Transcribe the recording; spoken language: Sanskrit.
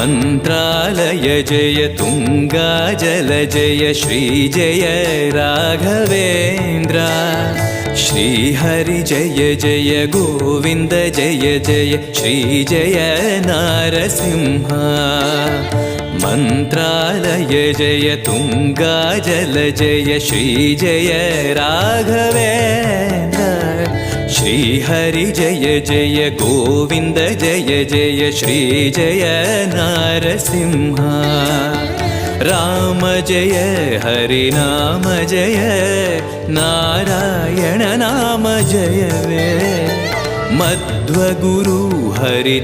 मन्त्रालय जय तुङ्गाजल जय श्री जय राघवेन्द्र श्रीहरि जय जय गोविन्द जय जय श्री जय नारसिंह मन्त्रालय जय तुङ्गाजल जय श्री जय राघवेन्द्र श्रीहरि जय जय गोविन्द जय जय श्री जय नारसिंह राम जय हरि नाम जय नारायण नाम जय वे मध्वगुरु हरि